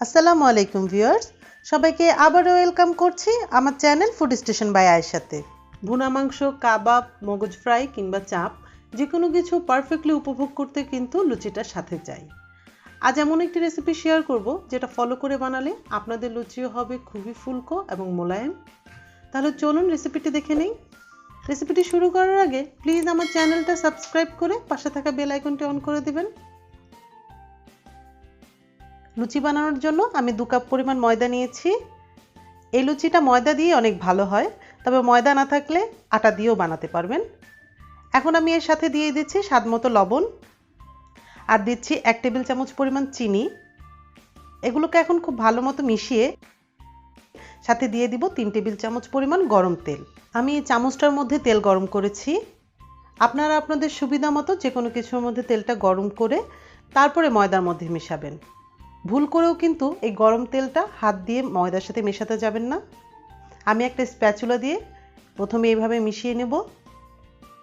আসসালামু আলাইকুম ভিউয়ার্স, সবাইকে আবারও ওয়েলকাম করছি আমার চ্যানেল ফুড স্টেশন বাই আয়েশাতে। ভুনা মাংস, কাবাব, মগজ ফ্রাই কিংবা চাপ যে কোনো কিছু পারফেক্টলি উপভোগ করতে কিন্তু লুচিটার সাথে চাই। আজ এমন একটি রেসিপি শেয়ার করব যেটা ফলো করে বানালে আপনাদের লুচিও হবে খুবই ফুলকো এবং মোলায়েম। তাহলে চলুন রেসিপিটি দেখে নেই। রেসিপিটি শুরু করার আগে প্লিজ আমার চ্যানেলটা সাবস্ক্রাইব করে পাশে থাকা বেল আইকনটি অন করে দিবেন। লুচি বানানোর জন্য আমি 2 কাপ পরিমাণ ময়দা নিয়েছি। এই লুচিটা ময়দা দিয়ে অনেক ভালো হয়, তবে ময়দা না থাকলে আটা দিয়েও বানাতে পারবেন। এখন আমি এর সাথে দিয়ে দিচ্ছি স্বাদমতো লবণ আর দিচ্ছি 1 টেবিল চামচ পরিমাণ চিনি। এগুলোকে এখন খুব ভালো মতো মিশিয়ে সাথে দিয়ে দিব 3 টেবিল চামচ পরিমাণ গরম তেল। আমি এই চামচটার মধ্যে তেল গরম করেছি। আপনারা আপনাদের সুবিধা মতো যে কোনো কিছুর মধ্যে তেলটা গরম করে তারপরে ময়দার মধ্যে মেশাবেন। ভুল করেও কিন্তু এই গরম তেলটা হাত দিয়ে ময়দার সাথে মেশাতে যাবেন না। আমি একটা স্প্যাচুলা দিয়ে প্রথমে এইভাবে মিশিয়ে নেব।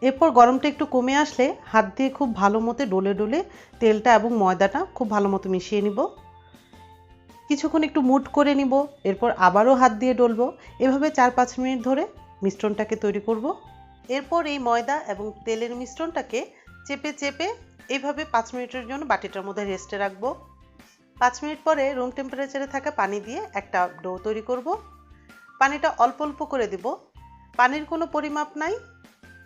এরপর গরমটা একটু কমে আসলে হাত দিয়ে খুব ভালো মতো ডলে ডলে তেলটা এবং ময়দাটা খুব ভালো মতো মিশিয়ে নিব। কিছুক্ষণ একটু মুট করে নিব, এরপর আবারও হাত দিয়ে ডলবো। এভাবে 4-5 মিনিট ধরে মিশ্রণটাকে তৈরি করব। এরপর এই ময়দা এবং তেলের মিশ্রণটাকে চেপে চেপে এইভাবে 5 মিনিটের জন্য বাটিটার মধ্যে রেস্টে রাখবো। 5 মিনিট পরে রুম টেম্পারেচারে থাকা পানি দিয়ে একটা ডো তৈরি করব। পানিটা অল্প অল্প করে দিব, পানির কোনো পরিমাপ নাই।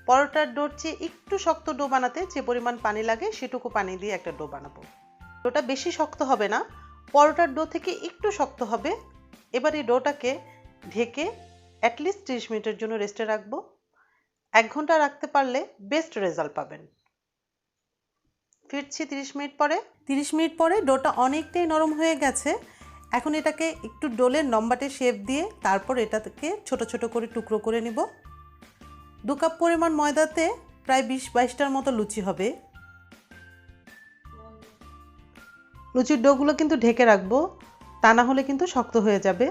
পরোটার ডোর চেয়ে একটু শক্ত ডো বানাতে যে পরিমাণ পানি লাগে সেটুকু পানি দিয়ে একটা ডো বানাবো। ডোটা বেশি শক্ত হবে না, পরোটার ডো থেকে একটু শক্ত হবে। এবার এই ডোটাকে ঢেকে অ্যাটলিস্ট 30 মিনিটের জন্য রেস্টে রাখবো। 1 ঘন্টা রাখতে পারলে বেস্ট রেজাল্ট পাবেন। ফিরছি 30 মিনিট পরে। 30 মিনিট পরে ডোটা অনেকটাই নরম হয়ে গেছে। এখন এটাকে একটু ডোলের লম্বাটে শেপ দিয়ে তারপর এটাকে ছোট ছোট করে টুকরো করে নিব। 2 কাপ পরিমাণ ময়দাতে প্রায় 20-22টার মতো লুচি হবে। লুচির ডোগুলো কিন্তু ঢেকে রাখবো, তা না হলে কিন্তু শক্ত হয়ে যাবে।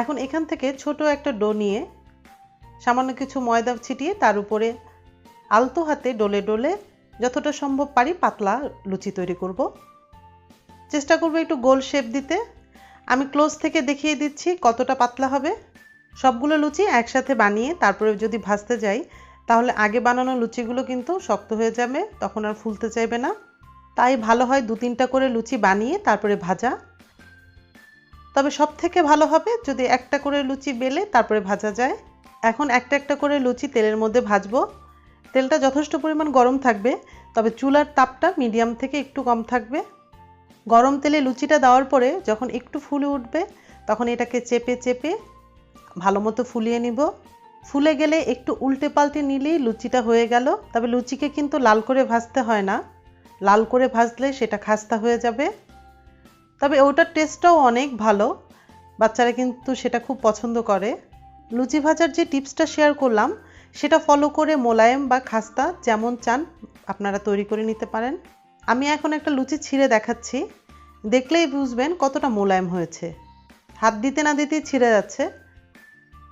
এখন এখান থেকে ছোট একটা ডো নিয়ে সামান্য কিছু ময়দা ছিটিয়ে তার উপরে আলতো হাতে ডলে ডলে যতটা সম্ভব পারি পাতলা লুচি তৈরি করব। চেষ্টা করব একটু গোল শেপ দিতে। আমি ক্লোজ থেকে দেখিয়ে দিচ্ছি কতটা পাতলা হবে। সবগুলো লুচি একসাথে বানিয়ে তারপরে যদি ভাজতে যাই তাহলে আগে বানানো লুচিগুলো কিন্তু শক্ত হয়ে যাবে, তখন আর ফুলতে চাইবে না। তাই ভালো হয় 2-3টা করে লুচি বানিয়ে তারপরে ভাজা। তবে সব থেকে ভালো হবে যদি একটা করে লুচি বেলে তারপরে ভাজা যায়। এখন একটা একটা করে লুচি তেলের মধ্যে ভাজবো। তেলটা যথেষ্ট পরিমাণ গরম থাকবে, তবে চুলার তাপটা মিডিয়াম থেকে একটু কম থাকবে। গরম তেলে লুচিটা দেওয়ার পরে যখন একটু ফুলে উঠবে তখন এটাকে চেপে চেপে ভালো মতো ফুলিয়ে নিব। ফুলে গেলে একটু উল্টে পাল্টে নিলেই লুচিটা হয়ে গেল। তবে লুচিকে কিন্তু লাল করে ভাজতে হয় না, লাল করে ভাজলে সেটা খাস্তা হয়ে যাবে। তবে ওটার টেস্টটাও অনেক ভালো, বাচ্চারা কিন্তু সেটা খুব পছন্দ করে। লুচি ভাজার যে টিপসটা শেয়ার করলাম সেটা ফলো করে মোলায়েম বা খাস্তা যেমন চান আপনারা তৈরি করে নিতে পারেন। আমি এখন একটা লুচি ছিঁড়ে দেখাচ্ছি, দেখলেই বুঝবেন কতটা মোলায়েম হয়েছে। হাত দিতে না দিতেই ছিঁড়ে যাচ্ছে,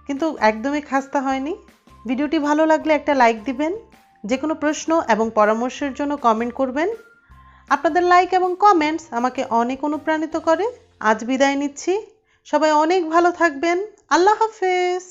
কিন্তু একদমই খাস্তা হয়নি। ভিডিওটি ভালো লাগলে একটা লাইক দিবেন। যে কোনো প্রশ্ন এবং পরামর্শের জন্য কমেন্ট করবেন। আপনাদের লাইক এবং কমেন্টস আমাকে অনেক অনুপ্রাণিত করে। আজ বিদায় নিচ্ছি, সবাই অনেক ভালো থাকবেন। আল্লাহ হাফেজ।